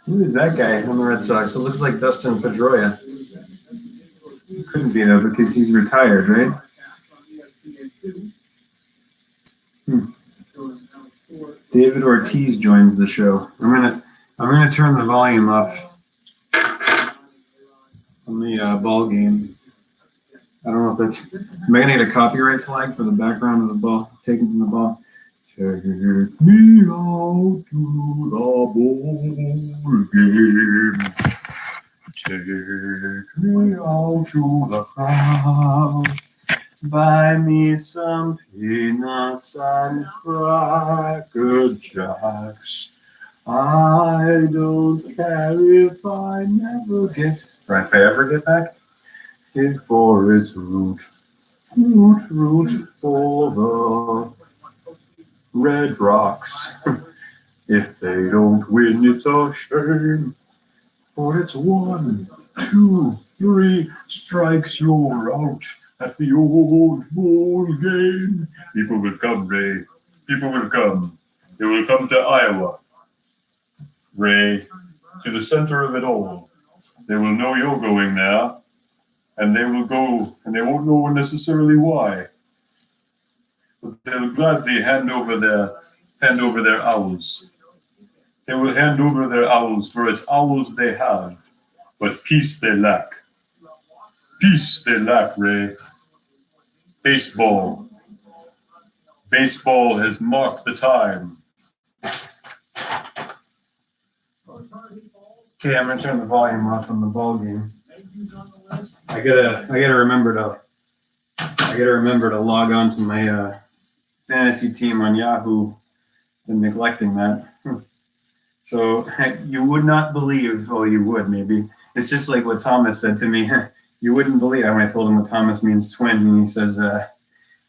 Who is that guy on the Red Sox? It looks like Dustin Pedroia. Couldn't be though because he's retired, right? David Ortiz joins the show. I'm gonna turn the volume off on the ball game. I don't know if that's. Am I gonna get a copyright flag for the background of the ball, taken from the ball? Take me out to the ball game. Take me out to the crowd. Buy me some peanuts and cracker jacks. I don't care if I never get, or if I ever get back, it for its root for the Red Rocks. If they don't win, it's a shame, for it's 1, 2, 3 strikes, you're out at the old ball game. People will come, Ray. People will come. They will come to Iowa, Ray, to the center of it all. They will know you're going there, and they will go, and they won't know necessarily why. But they'll gladly hand over their owls. They will hand over their owls, for it's owls they have, but peace they lack. Peace they lack, Ray. Baseball. Baseball has marked the time. Okay, I'm gonna turn the volume off on the ball game. I gotta remember to log on to my fantasy team on Yahoo. Been neglecting that. So you would not believe, oh, you would maybe. It's just like what Thomas said to me. You wouldn't believe when I told him what Thomas means twin, and he says,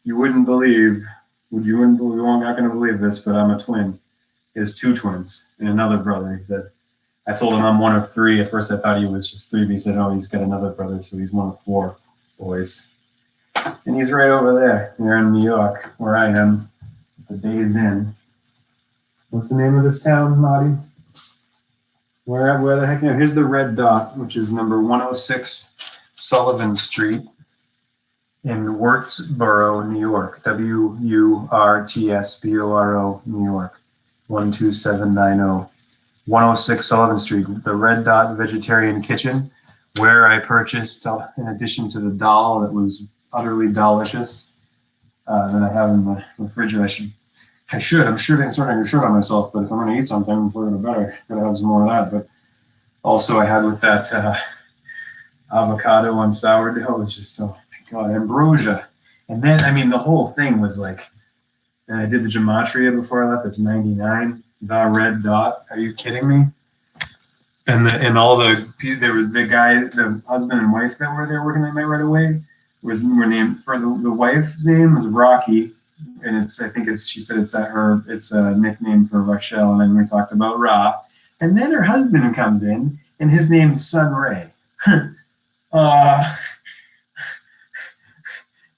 you wouldn't believe, you're not going to believe this, but I'm a twin. He has 2 twins and another brother. He said, I told him I'm one of 3. At first I thought he was just 3, but he said, oh, he's got another brother, so he's one of 4 boys. And he's right over there, here in New York, where I am, the Days Inn. What's the name of this town, Marty? Where the heck? Here's the Red Dot, which is number 106 Sullivan Street in Wurtsboro, New York. Wurtsboro, New York. 12790. 106 Sullivan Street, the Red Dot Vegetarian Kitchen, where I purchased, in addition to the dal that was utterly delicious, that I have in the refrigerator. I'm starting to shirt on myself, but if I'm going to eat something before I go to bed, I gotta have some more of that. But also I had with that avocado on sourdough. It's just, oh my God, ambrosia. And then, I mean, the whole thing was like, and I did the gematria before I left. It's 99, the Red Dot. Are you kidding me? And there was the guy, the husband and wife that were there working that night right away. Were named, for the wife's name was Rocky. And she said it's a nickname for Rochelle. And then we talked about Ra. And then her husband comes in, and his name's Sun Ray.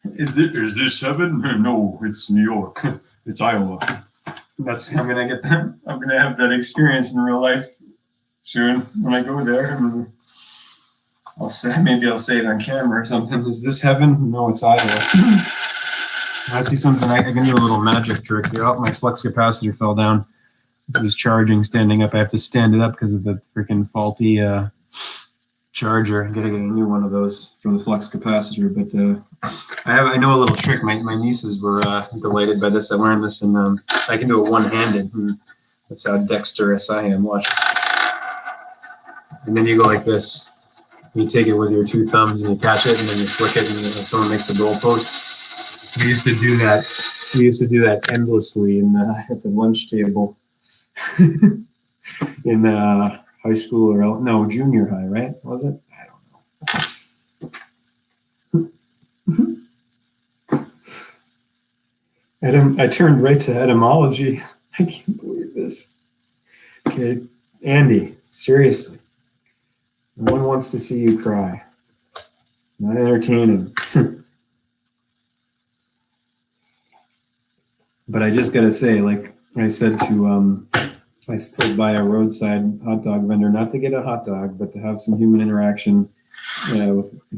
Is this heaven? No, it's New York. It's Iowa. I'm gonna have that experience in real life soon when I go there. I'll say it on camera or something. Is this heaven? No, it's Iowa. I see something. I can do a little magic trick here. Oh, my flux capacitor fell down. It was charging standing up. I have to stand it up because of the freaking faulty charger. I'm gonna get a new one of those for the flux capacitor. But I know a little trick. My nieces were delighted by this. I learned this, and I can do it one-handed. That's how dexterous I am. Watch. And then you go like this. You take it with your 2 thumbs and you catch it, and then you flick it, and someone makes a goalpost. We used to do that. Endlessly at the lunch table in high school junior high, right? Was it? I don't know. I turned right to etymology. I can't believe this. Okay, Andy, seriously. No one wants to see you cry. Not entertaining. But I just gotta say, like I said to I pulled by a roadside hot dog vendor, not to get a hot dog, but to have some human interaction.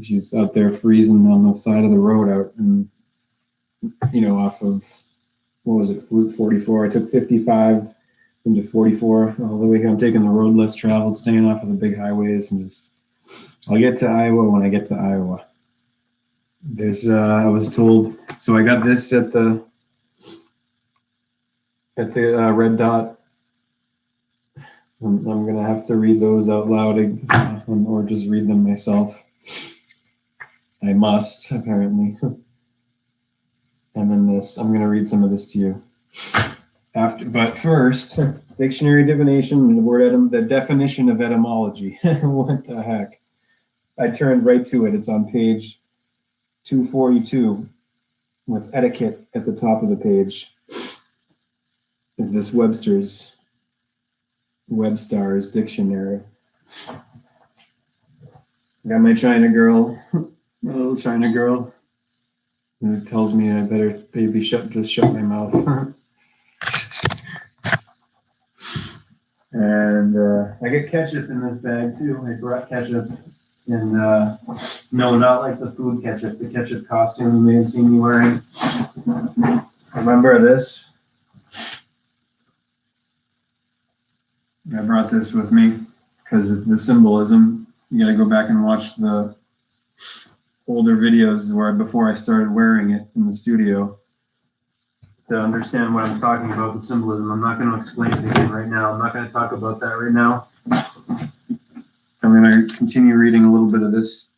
She's out there freezing on the side of the road out, and off of, what was it, Route 44. I took 55 into 44 all the way here. I'm taking the road less traveled, staying off of the big highways, and I'll get to Iowa when I get to Iowa. I was told, so I got this at the Red Dot. I'm going to have to read those out loud or just read them myself. I must, apparently. And then this, I'm going to read some of this to you. But first, dictionary divination, the definition of etymology. What the heck? I turned right to it. It's on page 242 with etiquette at the top of the page. This Webster's dictionary. I got my China girl, my little China girl. And it tells me I better maybe shut my mouth. And I get ketchup in this bag too. I brought ketchup in, no, not like the food ketchup, the ketchup costume you may have seen me wearing. Remember this? I brought this with me because of the symbolism. You gotta go back and watch the older videos before I started wearing it in the studio to understand what I'm talking about, the symbolism. I'm not going to explain it again right now. I'm not going to talk about that right now. I'm going to continue reading a little bit of this.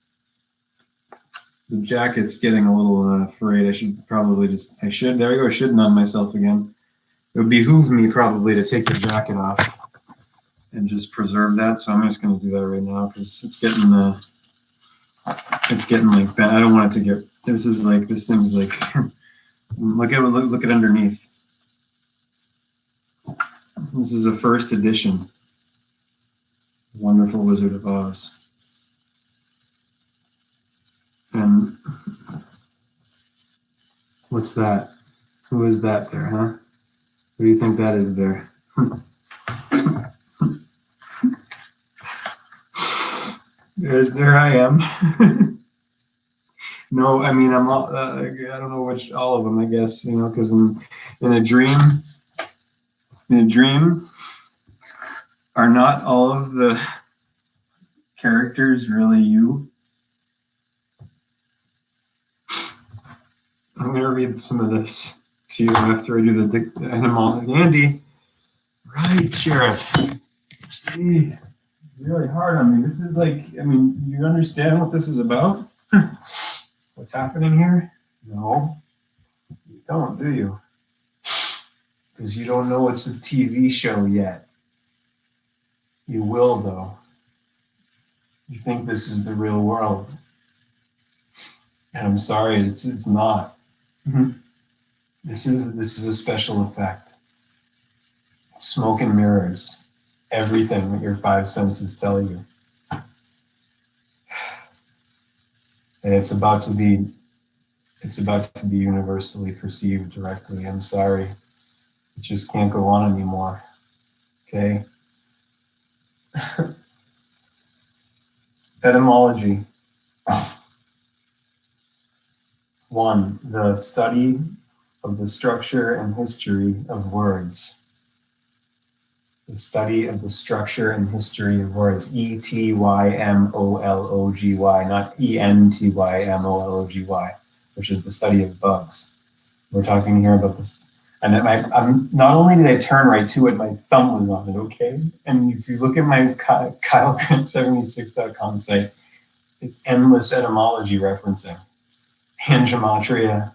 The jacket's getting a little frayed. I should numb myself again. It would behoove me probably to take the jacket off and just preserve that. So I'm just going to do that right now because it's getting like bad. I don't want it to get. This thing's like. look at underneath. This is a first edition. Wonderful Wizard of Oz. And what's that? Who is that there, huh? Who do you think that is there? There I am. No, I mean, I'm all, I don't know which, all of them, I guess, because in a dream, are not all of the characters really you? I'm going to read some of this to you after I do the etymology. Andy, right, Sheriff. Jeez, really hard on me. This is like, you understand what this is about? What's happening here? No, you don't, do you? Because you don't know it's a TV show yet. You will, though. You think this is the real world. And I'm sorry, it's not. This is a special effect. Smoke and mirrors. Everything that your five senses tell you. And it's about to be universally perceived directly. I'm sorry. It just can't go on anymore. Okay? Etymology. 1. The study of the structure and history of words. The study of the structure and history of words. E-T-Y-M-O-L-O-G-Y, not E-N-T-Y-M-O-L-O-G-Y, which is the study of bugs. We're talking here about this. And I'm not only did I turn right to it, my thumb was on it, okay? And if you look at my KyleGrant76.com site, it's endless etymology referencing and gematria,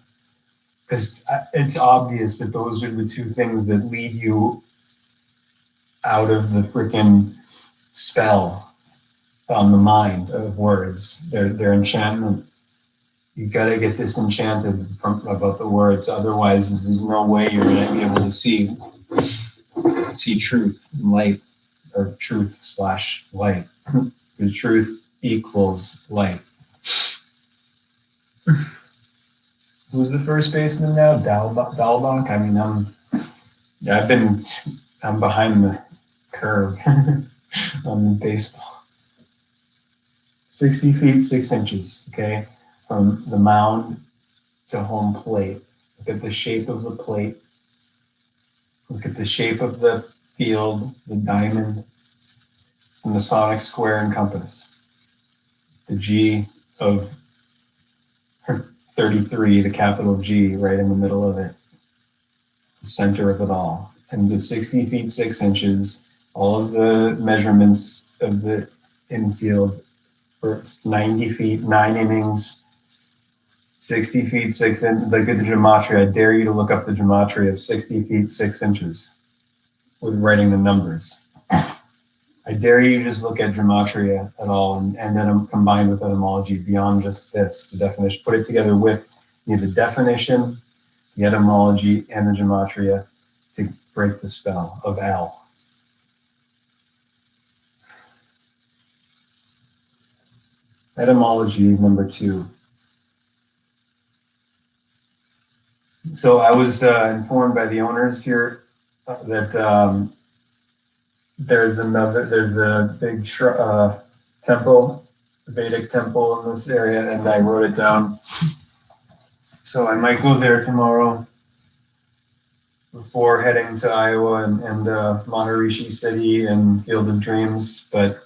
because it's obvious that those are the two things that lead you out of the freaking spell on the mind of words. They're enchantment. You gotta get disenchanted about the words, otherwise there's no way you're gonna be able to see truth and light, or truth/light. The truth equals light. Who's the first baseman now? Dalbach? I mean, I've been I'm behind the curve on the baseball. 60 feet, 6 inches, okay? From the mound to home plate. Look at the shape of the plate. Look at the shape of the field, the diamond, the Masonic square and compass. The G of 33, the capital G, right in the middle of it. The center of it all. And the 60 feet, 6 inches, all of the measurements of the infield for 90 feet, 9 innings, 60 feet, 6 inches. Look at the gematria. I dare you to look up the gematria of 60 feet, 6 inches with writing the numbers. I dare you to just look at gematria at all and then combined with etymology beyond just this, the definition. Put it together with the definition, the etymology, and the gematria to break the spell of Al. Etymology number 2. So I was informed by the owners here that there's a big temple, Vedic temple in this area, and I wrote it down. So I might go there tomorrow before heading to Iowa and Maharishi City and Field of Dreams, but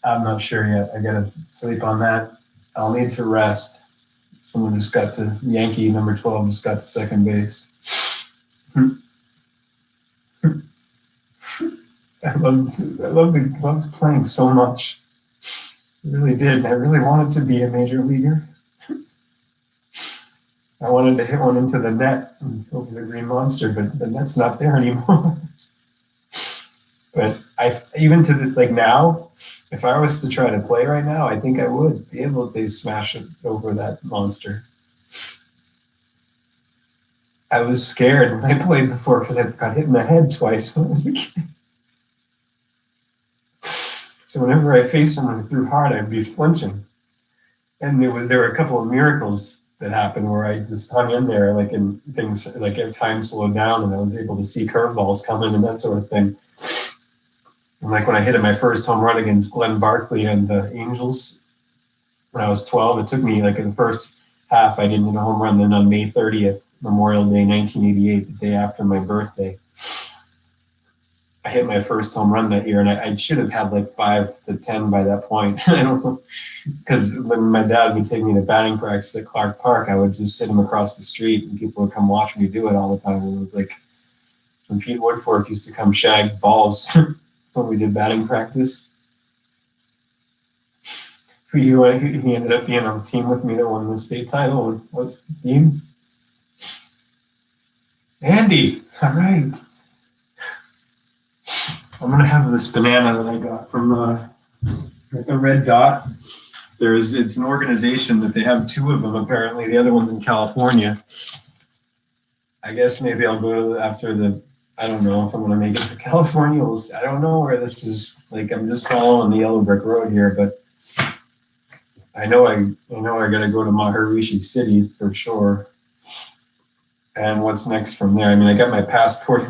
I'm not sure yet. I gotta sleep on that. I'll need to rest. Someone just got to Yankee number 12 just got to second base. I loved playing so much. I really did. I really wanted to be a major leaguer. I wanted to hit one into the net over the Green Monster, but the net's not there anymore. But even to now, if I was to try to play right now, I think I would be able to smash it over that monster. I was scared when I played before because I got hit in the head twice when I was a kid. So whenever I faced someone who threw hard, I'd be flinching. And there were a couple of miracles that happened where I just hung in there, and things like time slowed down, and I was able to see curveballs coming and that sort of thing. And like when I hit my first home run against Glenn Barkley and the Angels when I was 12, it took me in the first half I didn't hit a home run. Then on May 30th, Memorial Day, 1988, the day after my birthday, I hit my first home run that year, and I should have had 5 to 10 by that point. I don't know, because when my dad would take me to batting practice at Clark Park, I would just sit him across the street, and people would come watch me do it all the time. It was like when Pete Woodfork used to come shag balls when we did batting practice. He ended up being on the team with me that won the state title. And what's the team? Andy. All right. I'm gonna have this banana that I got from the Red Dot. It's an organization that they have 2 of them apparently. The other one's in California. I guess maybe I'll go after I don't know if I'm gonna make it to California. I don't know where this is. I'm just following the yellow brick road here, but I know I gotta go to Maharishi City for sure. And what's next from there? I mean, I got my passport.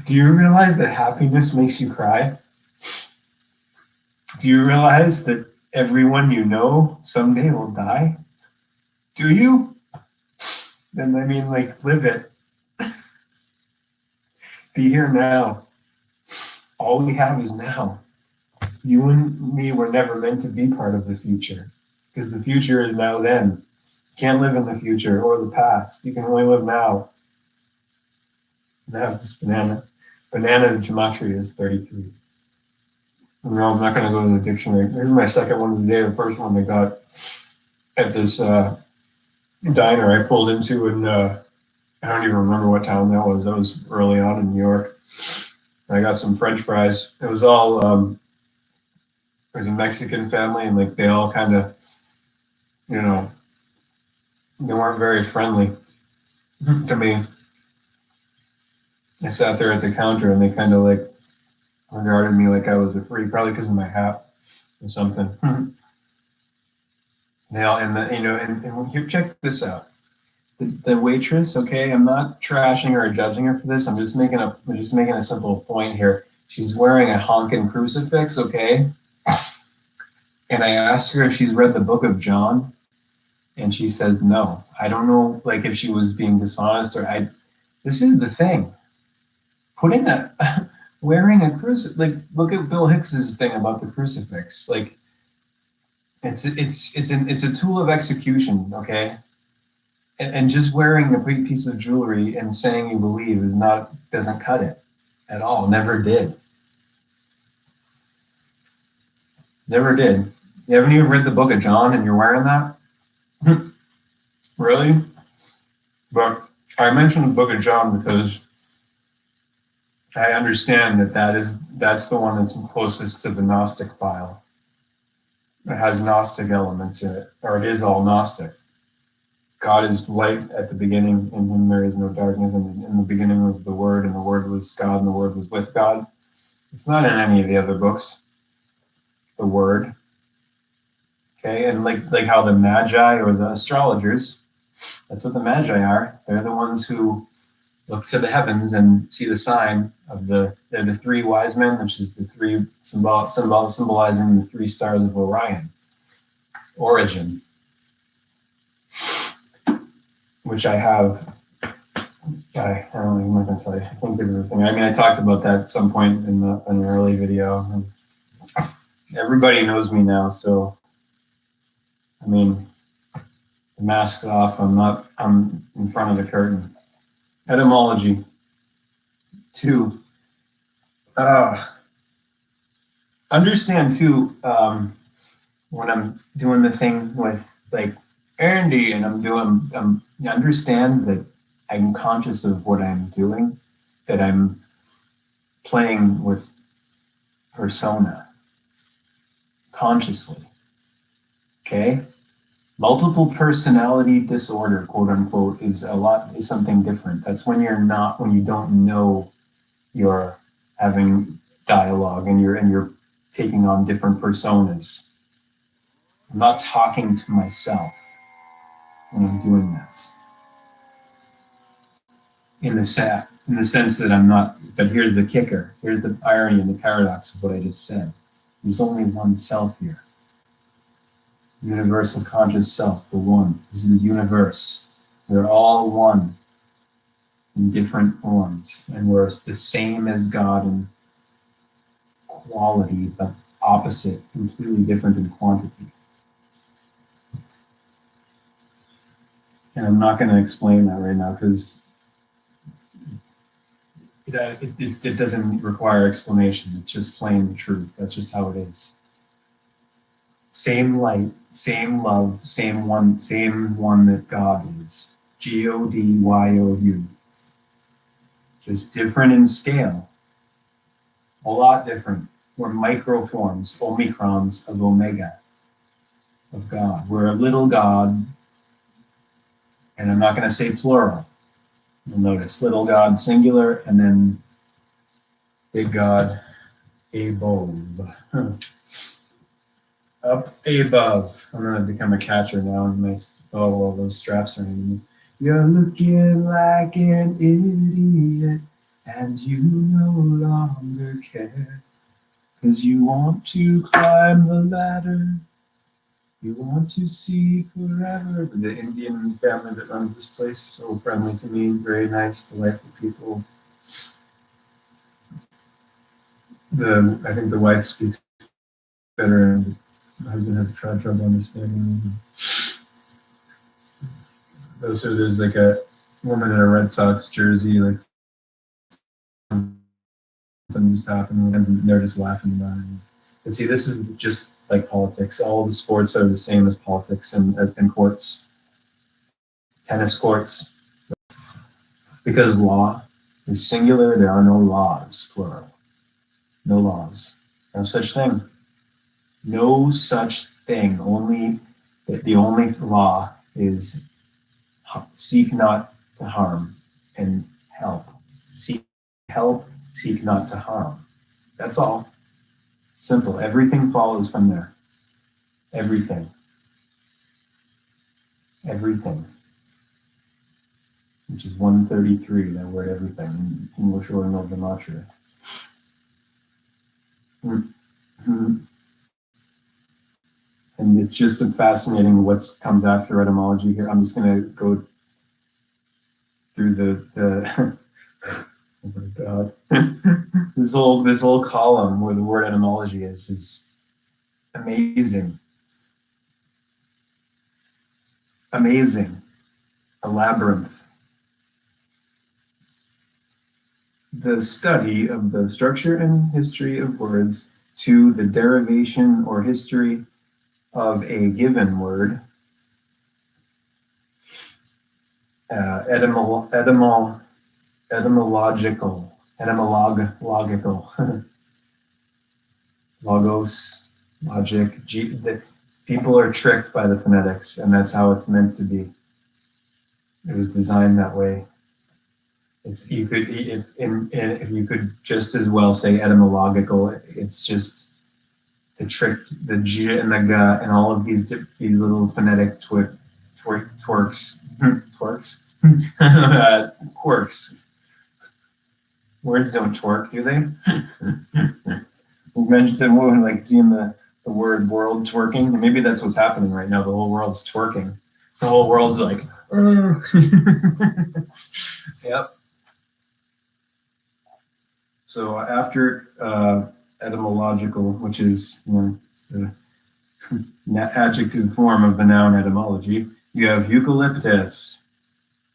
Do you realize that happiness makes you cry? Do you realize that everyone you know someday will die? Do you? Then live it. Be here now. All we have is now. You and me were never meant to be part of the future, because the future is now then. You can't live in the future or the past. You can only live now. And I have this banana. Banana in gematria is 33. No, I'm not going to go to the dictionary. This is my second one of the day. The first one I got at this diner I pulled into, and I don't even remember what town that was. That was early on in New York. I got some French fries. It was all, it was a Mexican family, and they all kind of, they weren't very friendly to me. I sat there at the counter, and they kind of regarded me like I was a freak, probably because of my hat. or something. They all, and here, check this out. The waitress, okay, I'm not trashing her or judging her for this. I'm just making a simple point here. She's wearing a honking crucifix, okay? And I asked her if she's read the book of John, and she says no. I don't know, like, if she was being dishonest or I. This is the thing. Putting a wearing a crucifix, like, look at Bill Hicks's thing about the crucifix. Like, it's a tool of execution, okay? And just wearing a big piece of jewelry and saying you believe doesn't cut it at all. Never did. Never did. You haven't even read the book of John and you're wearing that? Really? But I mentioned the book of John because I understand that's the one that's closest to the Gnostic file. It has Gnostic elements in it, or it is all Gnostic. God is light at the beginning, in him there is no darkness, and in the beginning was the Word, and the Word was God, and the Word was with God. It's not in any of the other books, the Word. Okay, and like how the Magi or the astrologers, that's what the Magi are. They're the ones who look to the heavens and see the sign of they're the three wise men, which is the three symbolizing the three stars of Orion. Origin. Which I have, I'm not going to tell you. I can't give everything. I mean, I talked about that at some point in an early video. Everybody knows me now, so I mean, the mask's off. I'm in front of the curtain. Etymology. 2. Understand too, when I'm doing the thing with like Andy and understand that I'm conscious of what I'm doing, that I'm playing with persona consciously. Okay? Multiple personality disorder, quote unquote, is something different. That's when you don't know you're having dialogue and you're taking on different personas. I'm not talking to myself when I'm doing that. In the sense that I'm not, but here's the kicker. Here's the irony and the paradox of what I just said. There's only one self here. Universal conscious self, the one. This is the universe. We're all one in different forms, and we're the same as God in quality, but opposite, completely different in quantity. And I'm not going to explain that right now because it doesn't require explanation. It's just plain the truth. That's just how it is. Same light, same love, same one that God is. Godyou. Just different in scale. A lot different. We're microforms, omicrons of omega, of God. We're a little God, and I'm not going to say plural. You'll notice little God singular, and then big God above. Up above. I'm going to become a catcher now, and all those straps are in me. You're looking like an idiot, and you no longer care. 'Cause you want to climb the ladder, you want to see forever. The Indian family that runs this place, so friendly to me, very nice, delightful people. I think the wife speaks better, and the husband has trouble understanding. So there's like a woman in a Red Sox jersey, like something just happened, and they're just laughing about it. But see, this is just like politics. All the sports are the same as politics and courts, tennis courts. Because law is singular, there are no laws, plural. No laws. No such thing. No such thing. The only law is seek not to harm and help. Seek help, seek not to harm. That's all. Simple. Everything follows from there. Everything. Everything. Which is 133, that word everything, in English Ordinal Gematria. And it's just fascinating what comes after etymology here. I'm just going to go through the oh my God. this whole column where the word etymology is amazing. Amazing. A labyrinth. The study of the structure and history of words to the derivation or history of a given word. Etymological. Logos, logic. People are tricked by the phonetics, and that's how it's meant to be. It was designed that way. If you could just as well say etymological, it's just to trick the G and the G and all of these little phonetic quirks. Words don't twerk, do they? We mentioned like seeing the word world twerking. Maybe that's what's happening right now. The whole world's twerking. The whole world's like, yep. So after etymological, which is the adjective form of the noun etymology, you have eucalyptus,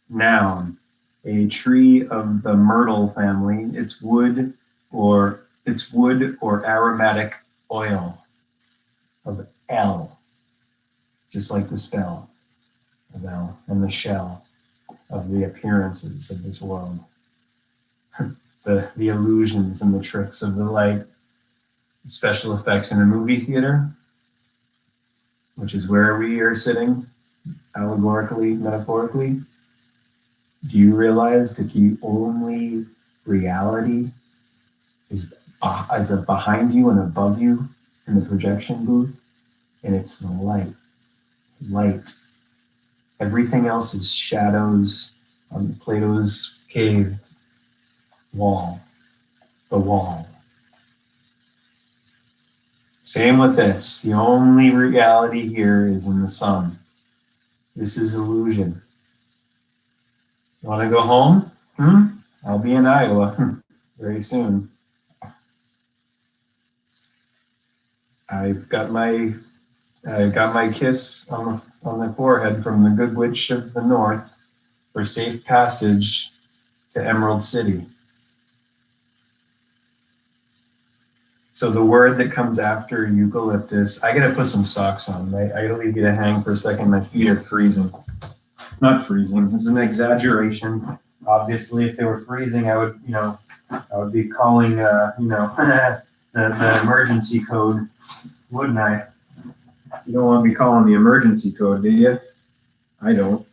noun, a tree of the myrtle family. It's wood or aromatic oil of L, just like the spell of L and the shell of the appearances of this world. The illusions and the tricks of the light, special effects in a movie theater, which is where we are sitting, allegorically, metaphorically. Do you realize that the only reality is behind you and above you in the projection booth? And it's the light. Light. Everything else is shadows on Plato's cave wall. The wall. Same with this. The only reality here is in the sun. This is illusion. You want to go home? I'll be in Iowa very soon. I got my kiss on the forehead from the good witch of the north for safe passage to Emerald City. So the word that comes after eucalyptus, I gotta put some socks on. I gotta leave you to hang for a second. My feet are freezing. Not freezing, it's an exaggeration. Obviously, if they were freezing, I would be calling, the emergency code, wouldn't I? You don't want to be calling the emergency code, do you? I don't.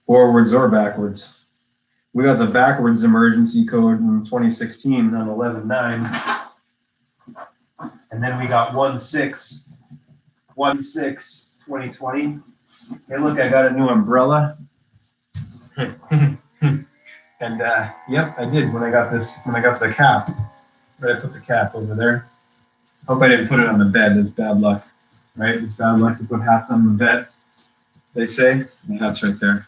Forwards or backwards. We got the backwards emergency code in 2016 on 11/9. And then we got 1/6/2020. Hey, look, I got a new umbrella. And yep, I did when I got the cap. Where I put the cap over there. Hope I didn't put it on the bed. That's bad luck, right? It's bad luck to put hats on the bed. They say the hat's right there.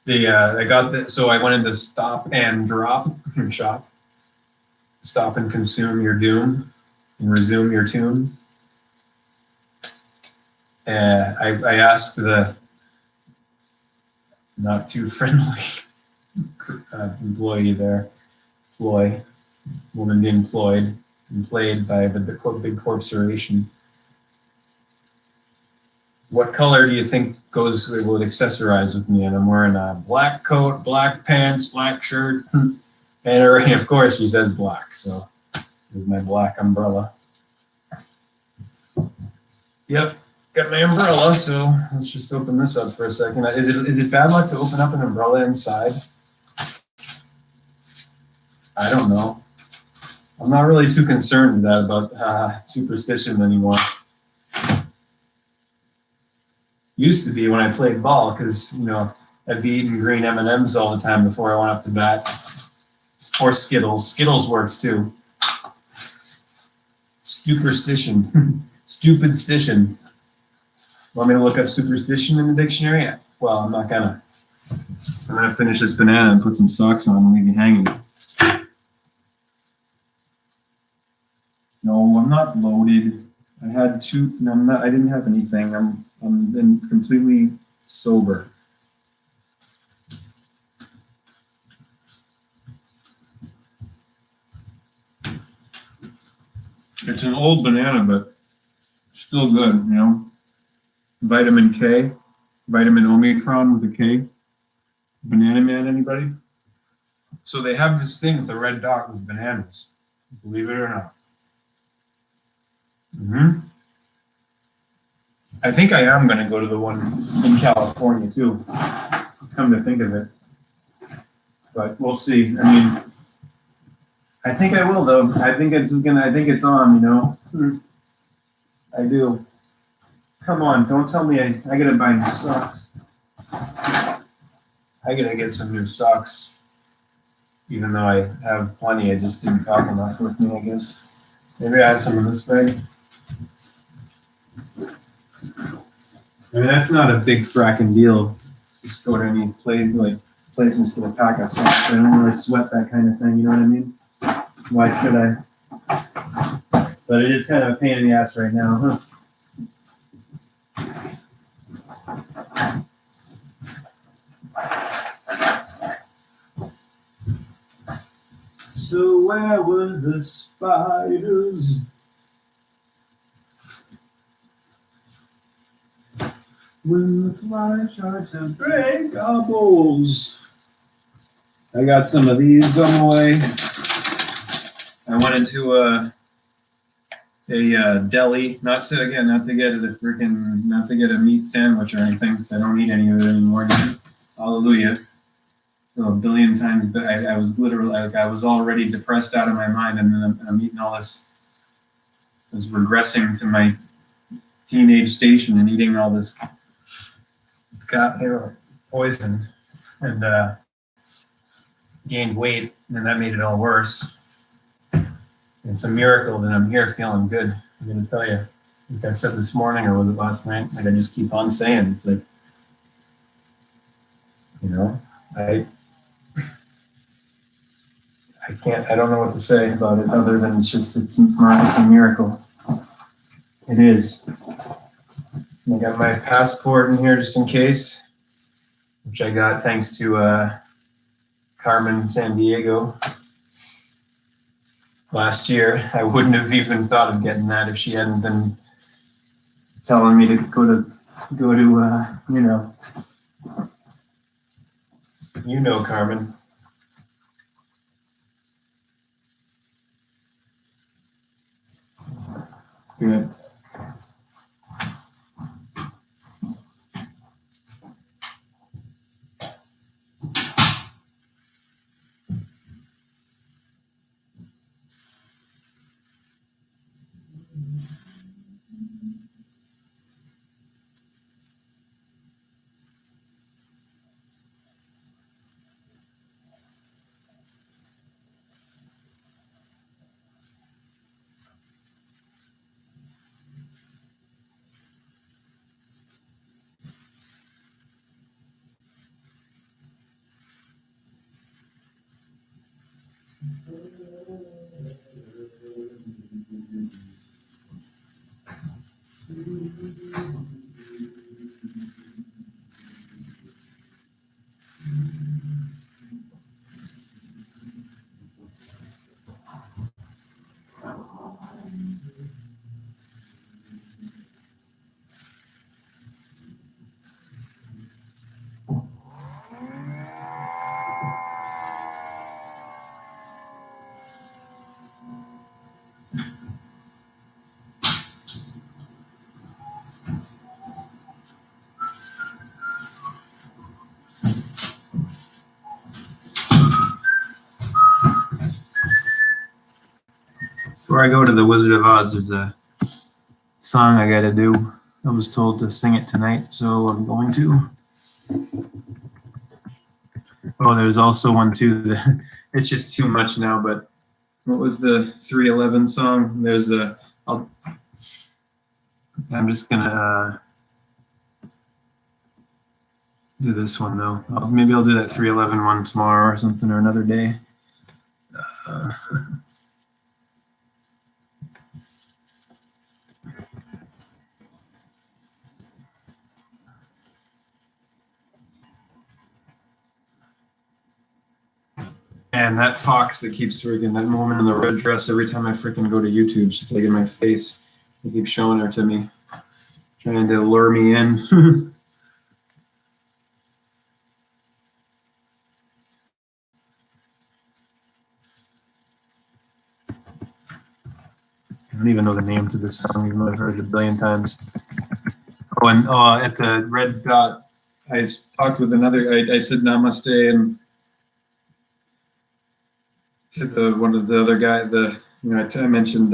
I got that, so I went into Stop and Drop shop. Stop and consume your doom, and resume your tune. I asked the not too friendly employee there, woman employed by the big corporation. What color do you think would accessorize with me? And I'm wearing a black coat, black pants, black shirt, and of course she says black. So here's my black umbrella. Yep, got my umbrella. So let's just open this up for a second. Is it bad luck to open up an umbrella inside? I don't know. I'm not really too concerned with that about superstition anymore. Used to be when I played ball, because I'd be eating green M&Ms all the time before I went up to bat, or Skittles. Skittles works too. Superstition, stupid stition. Want me to look up superstition in the dictionary? Well, I'm not gonna. I'm gonna finish this banana and put some socks on and leave you hanging. No, I'm not loaded. I had two. No, I'm not. I didn't have anything. I'm been completely sober. It's an old banana, but still good. Vitamin K, vitamin Omicron with a K. Banana Man, anybody? So they have this thing with the red dot with bananas. Believe it or not. I think I am going to go to the one in California too. Come to think of it, but we'll see. I mean, I think I will though. I think it's gonna. I think it's on. I do. Come on, don't tell me I gotta buy new socks. I gotta get some new socks. Even though I have plenty, I just didn't pack enough with me, I guess. Maybe I have some in this bag. I mean, that's not a big fracking deal. Just go to any place and just get a pack of socks. I don't really sweat that kind of thing, you know what I mean? Why should I? But it is kind of a pain in the ass right now, huh? So where were the spiders? When the flies tried to break our bowls. I got some of these on the way. I went into a deli, not to get a meat sandwich or anything, because I don't eat any of it anymore. Hallelujah. So a billion times, but I was literally, I was already depressed out of my mind, and then I'm eating all this. I was regressing to my teenage station and eating all this poison, and gained weight, and that made it all worse. It's a miracle that I'm here feeling good. I'm gonna tell you. Like I said this morning, or was it last night? Like I just keep on saying, it's like, I don't know what to say about it other than it's a miracle. It is. I got my passport in here just in case, which I got thanks to Carmen Sandiego last year. I wouldn't have even thought of getting that if she hadn't been telling me to go to Carmen. Good. Before I go to the Wizard of Oz, there's a song I gotta do. I was told to sing it tonight, so I'm going to. Oh, there's also one too that it's just too much now, but what was the 311 song? There's a, I'm just gonna do this one though. Maybe I'll do that 311 one tomorrow or something, or another day. Uh, And that fox that keeps freaking, that woman in the red dress, every time I freaking go to YouTube, she's like in my face. They keep showing her to me, trying to lure me in. I don't even know the name to this song, even though I've heard it a billion times. Oh, and at the Red Dot, I talked with another, I said namaste, and to the one of the other guy, I mentioned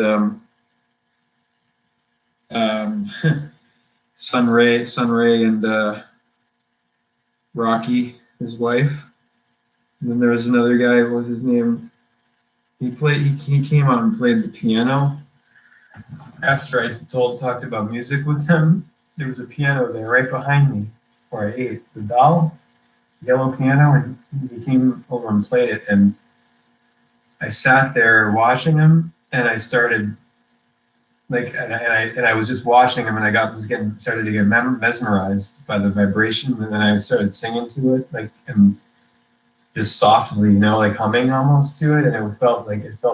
Sunray and Rocky, his wife. And then there was another guy, what was his name? He came out and played the piano. After I talked about music with him, there was a piano there right behind me where I ate. The doll, yellow piano, and he came over and played it. And I sat there watching him, and I started and I was just watching him, and started to get mesmerized by the vibration, and then I started singing to it, and just softly, like humming almost to it, and it felt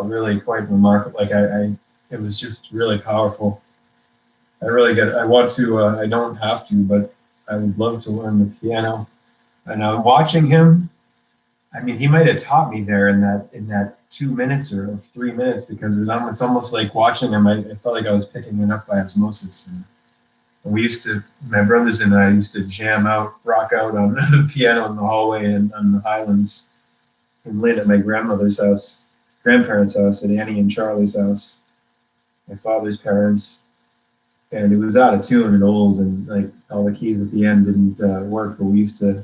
really quite remarkable. It was just really powerful. I want to, I don't have to, but I would love to learn the piano. And watching him, I mean, he might have taught me there in that 2 minutes or 3 minutes, because it's almost like watching him. I felt like I was picking it up by osmosis. And my brothers and I used to rock out on the piano in the hallway and on the Highlands, and Lynn at my grandparents' house, at Annie and Charlie's house, my father's parents. And it was out of tune and old, and like all the keys at the end didn't work. But we used to,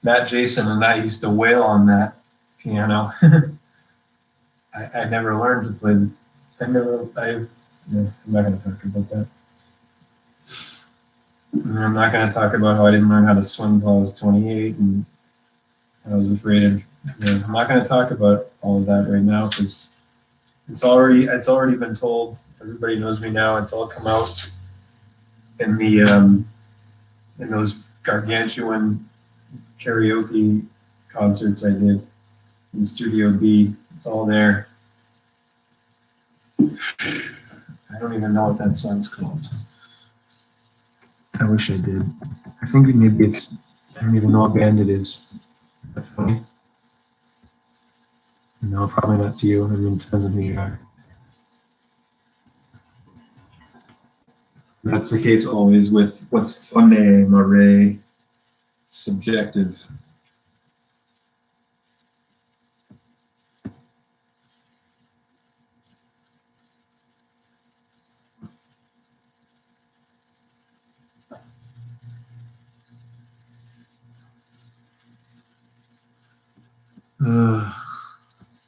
Matt, Jason, and I used to wail on that piano. I never learned to play. I'm not going to talk about that. And I'm not going to talk about how I didn't learn how to swim until I was 28, and I was afraid of. I'm not going to talk about all of that right now, because it's already been told. Everybody knows me now. It's all come out in in those gargantuan karaoke concerts I did in Studio B. It's all there. I don't even know what that song's called. I wish I did. I think maybe I don't even know what band it is. That's funny. No, probably not to you. I mean, it depends on who you are. That's the case always with what's funny, Murray, subjective.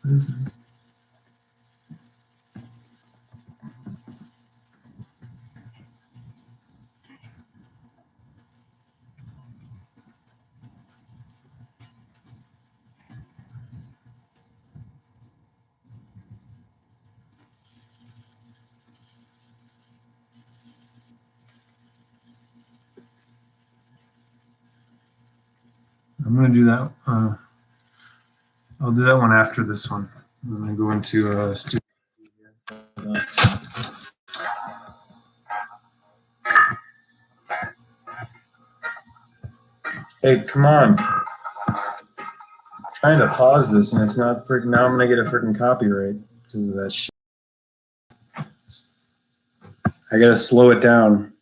What is that? I'm gonna do that. I'll do that one after this one. I'm gonna go into studio. Hey, come on! I'm trying to pause this, and it's not freaking. Now I'm gonna get a freaking copyright because of that shit. I gotta slow it down.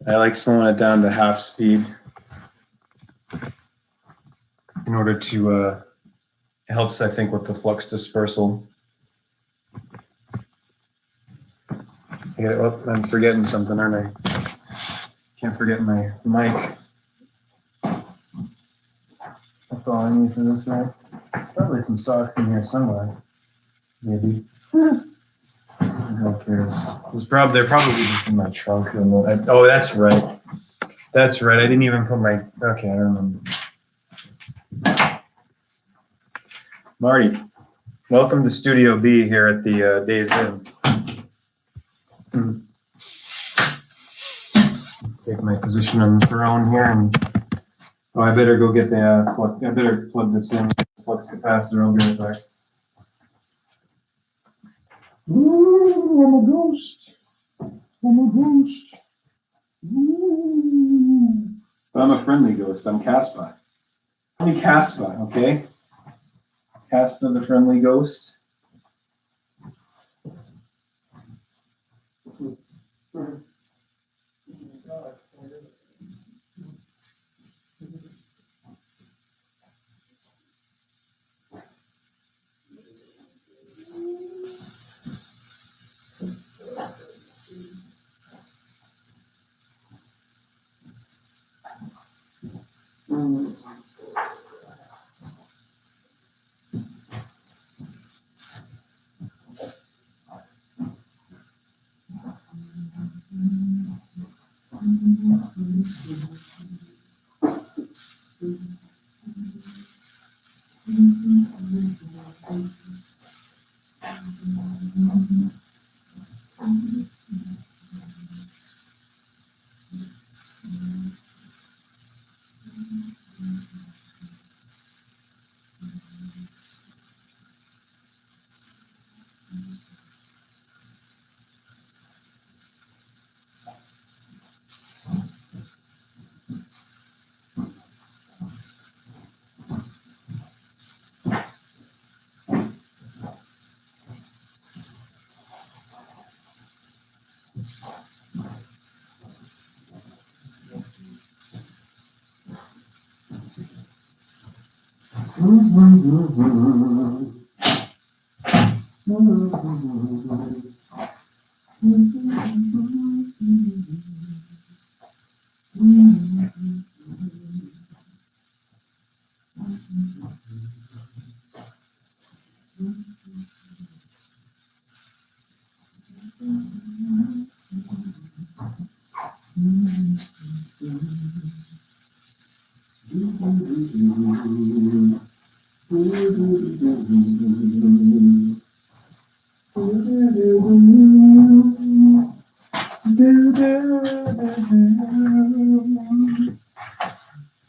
I like slowing it down to half speed in order to. It helps, I think, with the flux dispersal. I'm forgetting something, aren't I? Can't forget my mic. That's all I need for this, right? Probably some socks in here somewhere. Maybe. Who cares? They're probably just in my trunk. Oh, that's right. That's right. I didn't even put my. Okay, I remember. Marty, welcome to Studio B here at the Days Inn. Take my position on the throne here, and I better go get the. I better plug this in. Flux capacitor. I'll be right back. Ooh, I'm a ghost. I'm a ghost. Ooh. But I'm a friendly ghost. I'm Caspa. I'm Caspa, okay? Caspa the friendly ghost.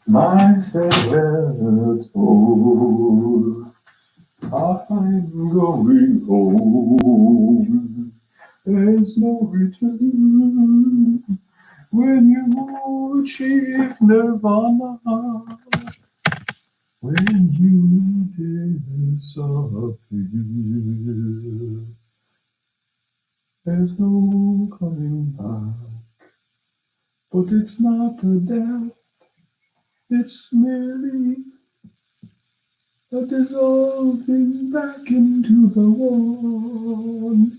My farewell tour, I'm going home. There's no return when you achieve nirvana. When you disappear, there's no coming back. But it's not a death, it's merely a dissolving back into the one.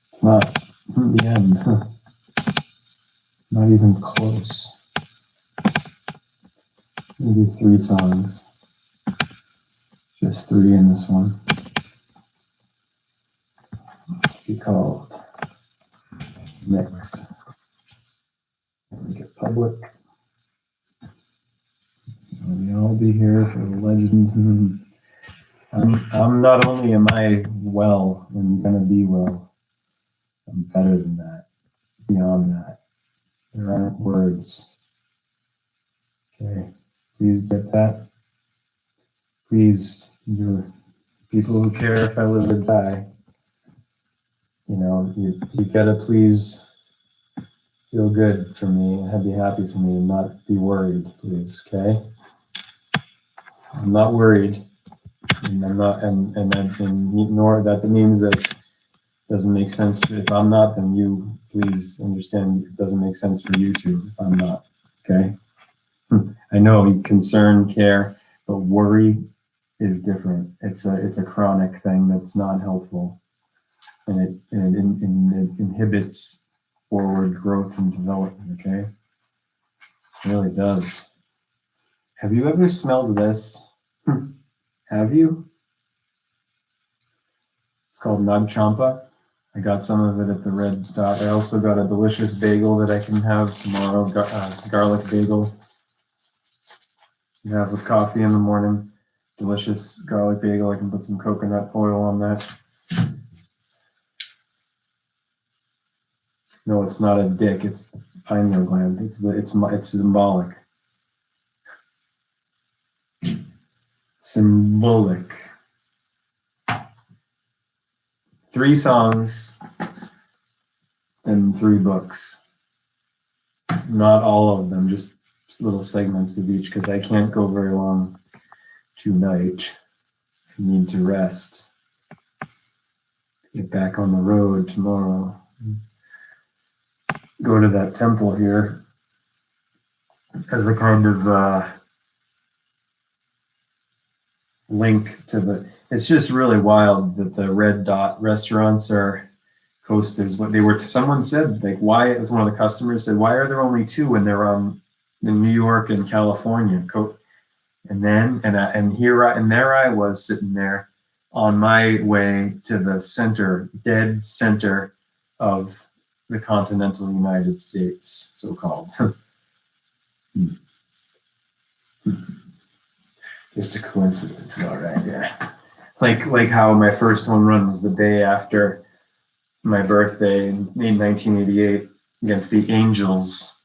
It's not the end. Not even close. Maybe 3 songs. Just 3 in this one. Be called Mix. Make it public. I'll be here for the legend. I'm not only am I well and gonna be well, I'm better than that. Beyond that, there aren't words. Okay, please get that. Please, you people who care if I live or die, you gotta please feel good for me and be happy for me and not be worried, please. Okay, I'm not worried. And I'm not, and nor that means that doesn't make sense. If I'm not, then you please understand it doesn't make sense for you to if I'm not. Okay. I know you concern, care, but worry is different. It's a chronic thing that's not helpful. and it inhibits forward growth and development. Okay, it really does. Have you ever smelled this? Have you? It's called Nag Champa. I got some of it at the Red Dot. I also got a delicious bagel that I can have tomorrow, garlic bagel. You have with coffee in the morning. Delicious garlic bagel. I can put some coconut oil on that. No, it's not a dick. It's the pineal gland. It's symbolic. Symbolic. 3 songs and 3 books. Not all of them, just little segments of each, because I can't go very long tonight. I need to rest. Get back on the road tomorrow. Go to that temple here as a kind of link to the. It's just really wild that the Red Dot restaurants are coasters. What they were, someone said, like, why? It was one of the customers said, why are there only 2 when they're in New York and California? And then there I was sitting there on my way to the center, dead center of the continental United States, so-called. Just a coincidence, all right, yeah. Like how my first home run was the day after my birthday in 1988 against the Angels.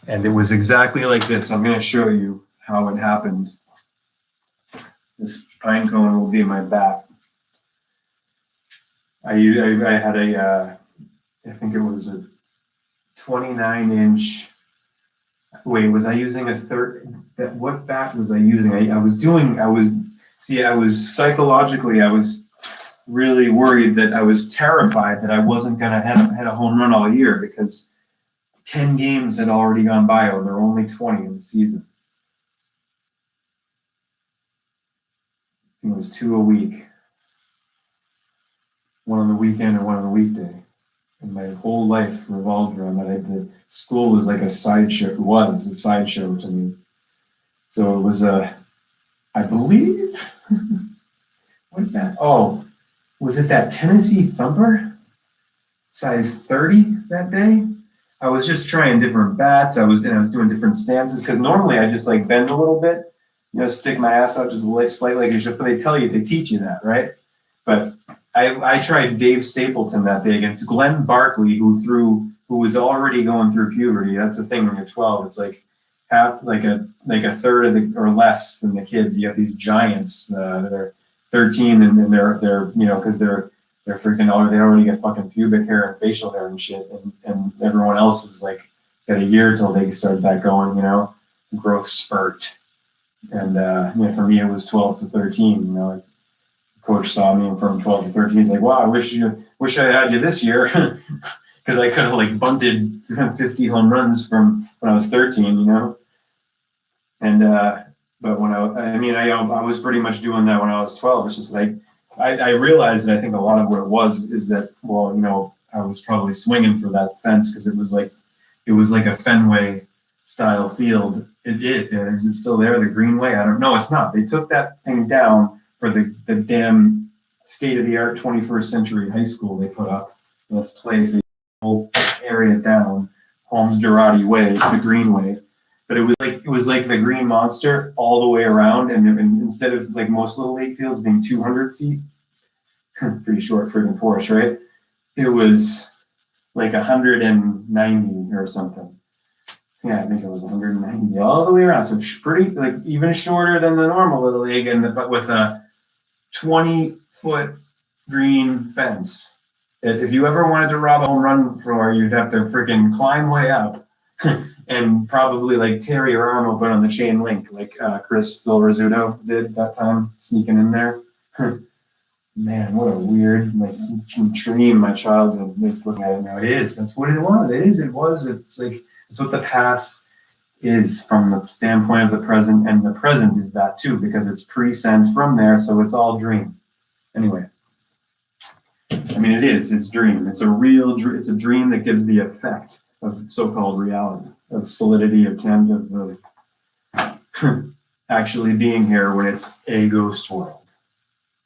And it was exactly like this. I'm going to show you how it happened. This pine cone will be my bat. I had I think it was a 29-inch. Wait, was I using a what bat was I using? I was psychologically, I was really worried that I was terrified that I wasn't going to hit a home run all year because 10 games had already gone by. There were only 20 in the season. It was 2 a week. 1 on the weekend and 1 on the weekday. And my whole life revolved around that. School was like a sideshow. It was a sideshow to me. So it was I believe, what that? Oh, was it that Tennessee Thumper? Size 30 that day? I was just trying different bats. I was doing different stances because normally I just like bend a little bit, stick my ass out just slightly like you should. But they teach you that, right? But I tried Dave Stapleton that day against Glenn Barkley, who was already going through puberty. That's the thing when you're 12. It's like half, like a third of or less than the kids. You have these giants that are 13 and they're because they're freaking out. They already get fucking pubic hair and facial hair and shit, and everyone else is like got a year till they start that going, growth spurt. And for me it was 12 to 13. Like, coach saw me from 12 to 13. He's like, "Wow, I wish I had you this year," because I could have like bunted 50 home runs from when I was 13, And but when I was pretty much doing that when I was 12. It's just like I realized that I think a lot of what it was is that I was probably swinging for that fence because it was like a Fenway style field. Is it still there? The Greenway? I don't know. It's not. They took that thing down for the damn state-of-the-art 21st century high school they put up in this place. They whole area down, Holmes Durati Way, the Greenway. But it was like the Green Monster all the way around, and instead of like most little league fields being 200 feet, pretty short friggin' Porsche, right? It was like 190 or something. Yeah, I think it was 190 all the way around. So pretty, like even shorter than the normal little league, but with a 20-foot green fence. If you ever wanted to rob a home run floor, you'd have to freaking climb way up and probably like tear your arm open on the chain link, like Phil Rizzuto did that time, sneaking in there. Man, what a weird dream my childhood is. Looking at it now, it is. That's what it was. It is. It was. It's like it's what the past is from the standpoint of the present, and the present is that too because it's pre-sent from there, so it's all dream. Anyway, mean, it is. It's dream. It's a real dream. It's a dream that gives the effect of so-called reality, of solidity, of tentative, of actually being here when it's a ghost world.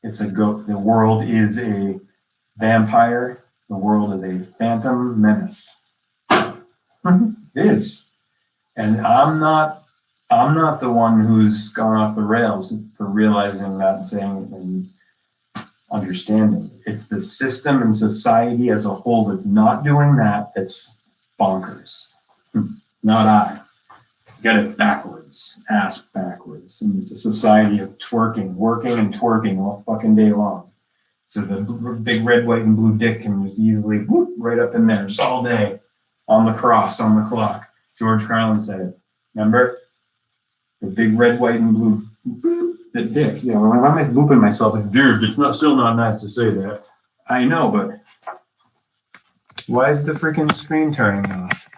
It's a the world is a vampire. The world is a phantom menace. It is. And I'm not the one who's gone off the rails for realizing that and saying it and understanding. It's the system and society as a whole that's not doing that. That's bonkers. Not I. Get it backwards, ass backwards. And it's a society of twerking, working and twerking all fucking day long. So the big red, white, and blue dick can just easily whoop right up in there just all day on the cross, on the clock. George Carlin said it. Remember? The big red, white, and blue boop, the dick. You know, when I'm booping myself, like, dude, it's still not nice to say that. I know, but why is the freaking screen turning off?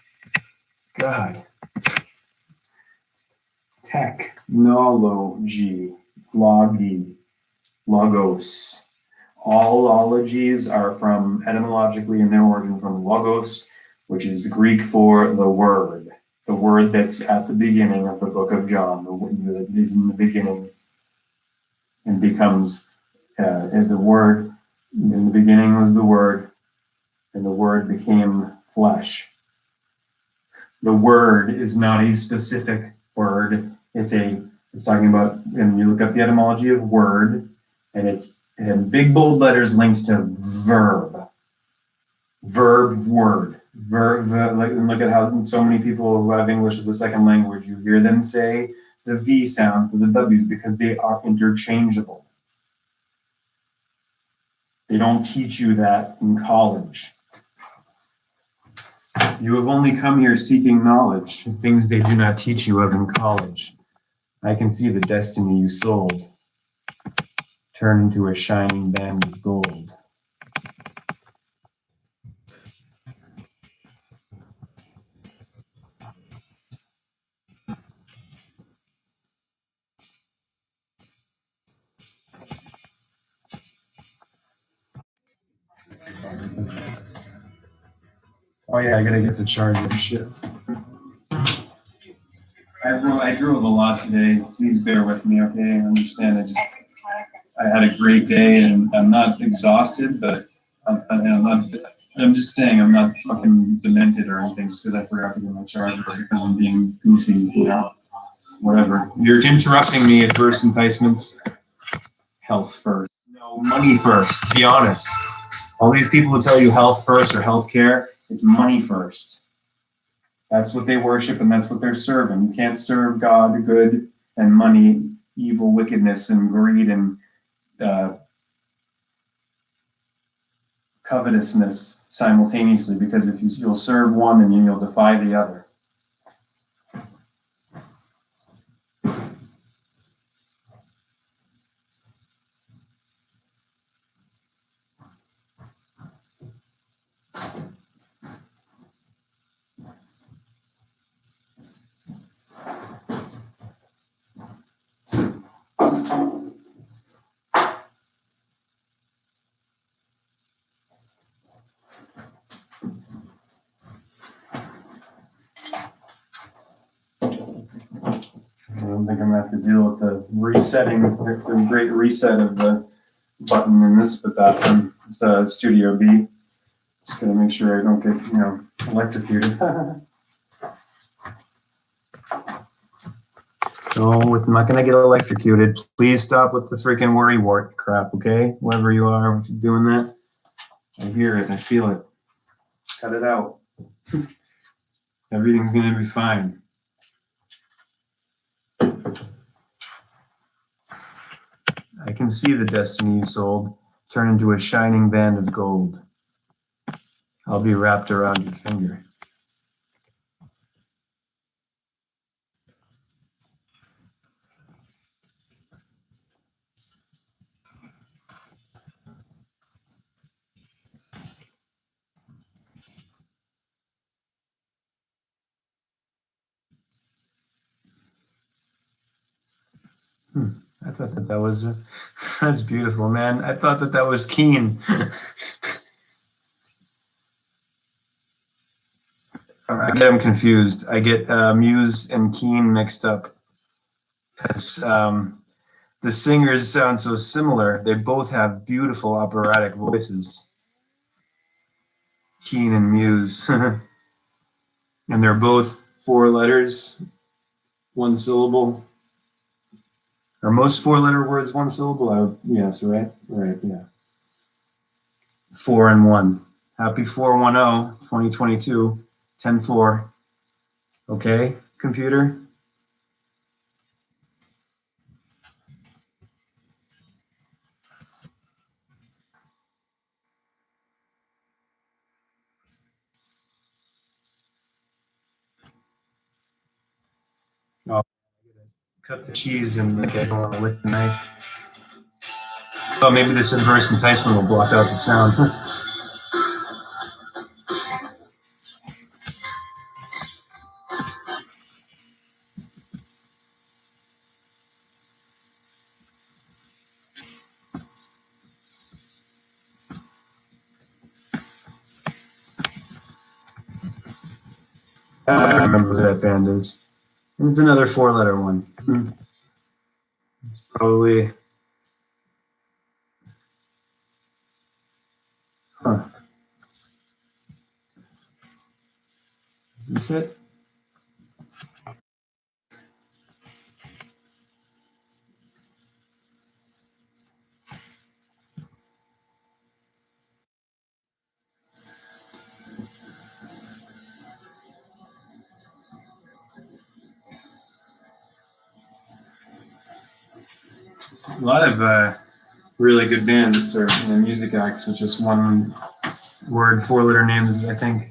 God. Technology, logi, logos. All ologies are from etymologically in their origin from logos, which is Greek for the word that's at the beginning of the book of John, that is in the beginning and becomes the word. In the beginning was the word, and the word became flesh. The word is not a specific word. It's talking about, and you look up the etymology of word, and it's in big bold letters linked to verb. Verb, word. Verb, and look at how so many people who have English as a second language, you hear them say the V sound for the W's because they are interchangeable. They don't teach you that in college. You have only come here seeking knowledge, things they do not teach you of in college. I can see the destiny you sold turn into a shining band of gold. Oh yeah, I gotta get the charger. Shit. I drove a lot today. Please bear with me, okay? I understand. I had a great day, and I'm not exhausted, but I'm just saying I'm not fucking demented or anything just because I forgot to get my charger or because I'm being goofy, you know? Whatever. You're interrupting me at first enticements. Health first. No, money first. Be honest. All these people who tell you health first or health care, it's money first. That's what they worship and that's what they're serving. You can't serve God, good, and money, evil, wickedness, and greed, and covetousness simultaneously, because if you'll serve one and you'll defy the other. I don't think I'm gonna have to deal with the resetting, the great reset of the button in this, but that from Studio B. Just gonna make sure I don't get, electrocuted. No, I'm not gonna get electrocuted. Please stop with the freaking worry wart crap, okay? Whoever you are doing that, I hear it, I feel it. Cut it out. Everything's gonna be fine. I can see the destiny you sold turn into a shining band of gold. I'll be wrapped around your finger. I thought that was, that's beautiful, man. I thought that was Keen. I get them confused. I get Muse and Keane mixed up because the singers sound so similar. They both have beautiful operatic voices. Keane and Muse. And they're both 4 letters, 1 syllable. Are most 4-letter words 1 syllable? Yes, right? Right, yeah. 4 and 1. Happy 410, 2022, 10-4. Okay, computer? Oh, cut the cheese and like I don't want to lick the knife. Oh, maybe this inverse enticement will block out the sound. I don't remember who that band is. It's another 4-letter one. It's probably. Huh. Is this it? A lot of really good bands or music acts with just 1-word, 4-letter names, I think.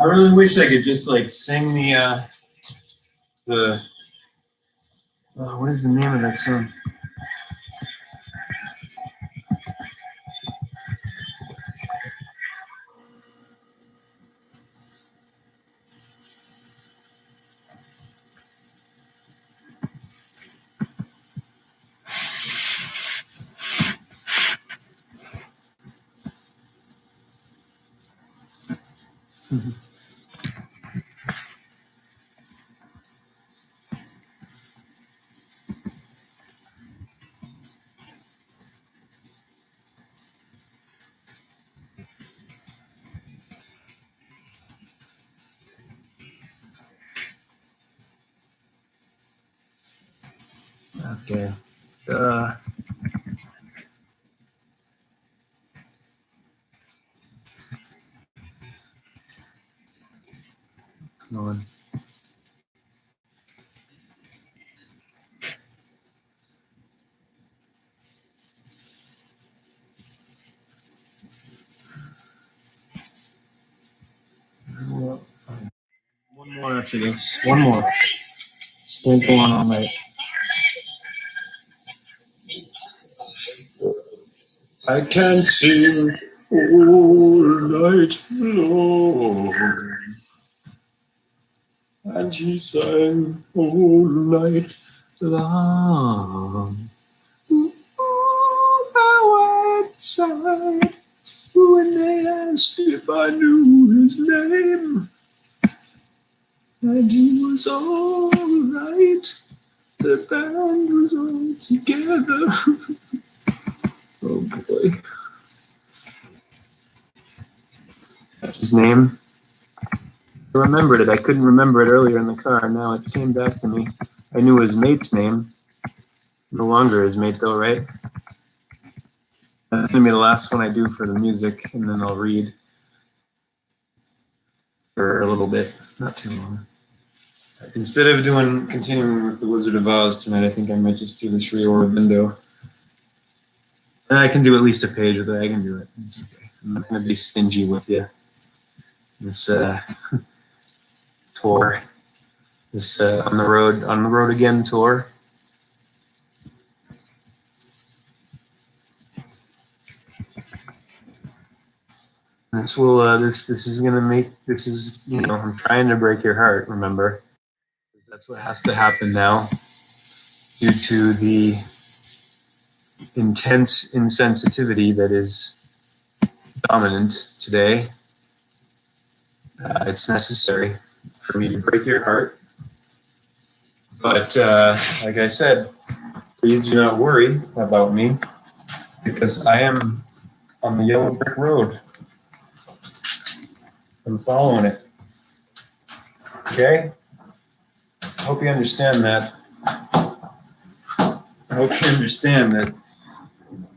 I really wish I could just like sing the what is the name of that song? Okay. Come on. One more after this. One more. Still going on all night. I can't sing all night long. And he sang all night long. Ooh, I went inside when they asked if I knew his name. And he was all right. The band was all together. Oh boy. That's his name. I remembered it. I couldn't remember it earlier in the car. Now it came back to me. I knew his mate's name. No longer his mate though, right? That's gonna be the last one I do for the music, and then I'll read for a little bit, not too long. Instead of continuing with the Wizard of Oz tonight, I think I might just do the Sri Aurobindo. And I can do at least a page of it. I can do it. It's okay. I'm not gonna be stingy with you. This tour, this on the road again tour. This will this is gonna make this is I'm trying to break your heart. Remember, that's what has to happen now due to the intense insensitivity that is dominant today. It's necessary for me to break your heart. But like I said, please do not worry about me because I am on the yellow brick road. I'm following it. Okay? I hope you understand that. I hope you understand that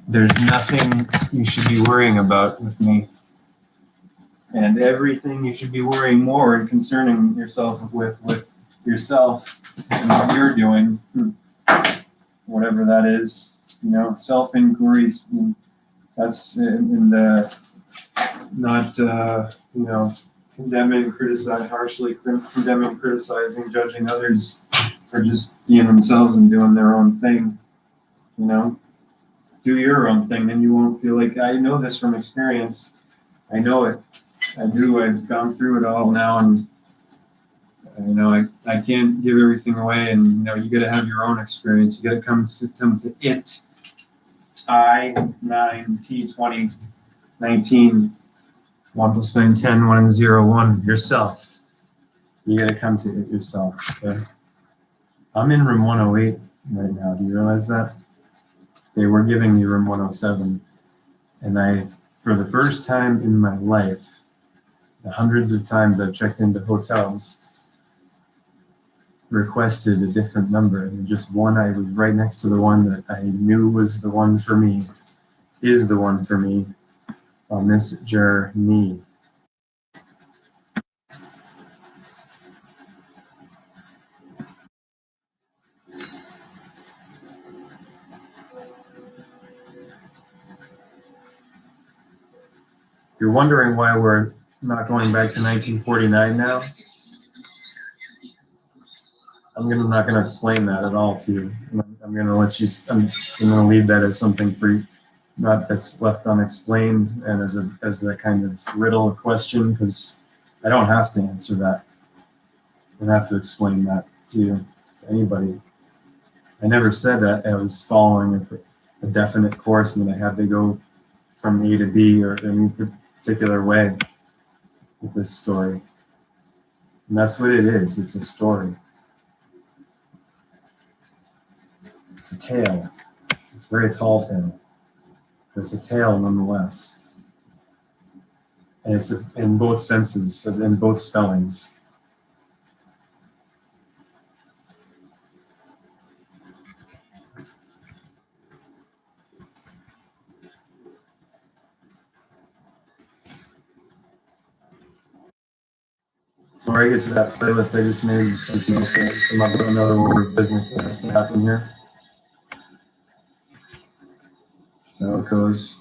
there's nothing you should be worrying about with me. And everything you should be worrying more and concerning yourself with yourself and what you're doing, whatever that is, self-inquiries. That's in the not, condemning, harshly condemning, criticizing, judging others for just being themselves and doing their own thing. Do your own thing, and you won't feel like, I know this from experience. I know it. I do. I've gone through it all now, and I can't give everything away. And you got to have your own experience. You got to come to it. I9T2019 1 + 9 10 1 0 1 yourself. You got to come to it yourself. Okay. I'm in room 108 right now. Do you realize that? They were giving me room 107, and I, for the first time in my life, the hundreds of times I've checked into hotels, requested a different number, and just one, I was right next to the one that I knew was the one for me, is the one for me on this journey. If you're wondering why we're not going back to 1949 now, I'm not going to explain that at all to you. I'm going to let you. I'm going to leave that as something for you, not that's left unexplained and as a kind of riddle question, because I don't have to answer that. I don't have to explain that to you, to anybody. I never said that I was following a definite course and that I had to go from A to B or in a particular way with this story. And that's what it is. It's a story. It's a tale. It's a very tall tale. But it's a tale nonetheless. And it's in both senses, in both spellings. Before I get to that playlist I just made, some other another order of business that has to happen here. So it goes.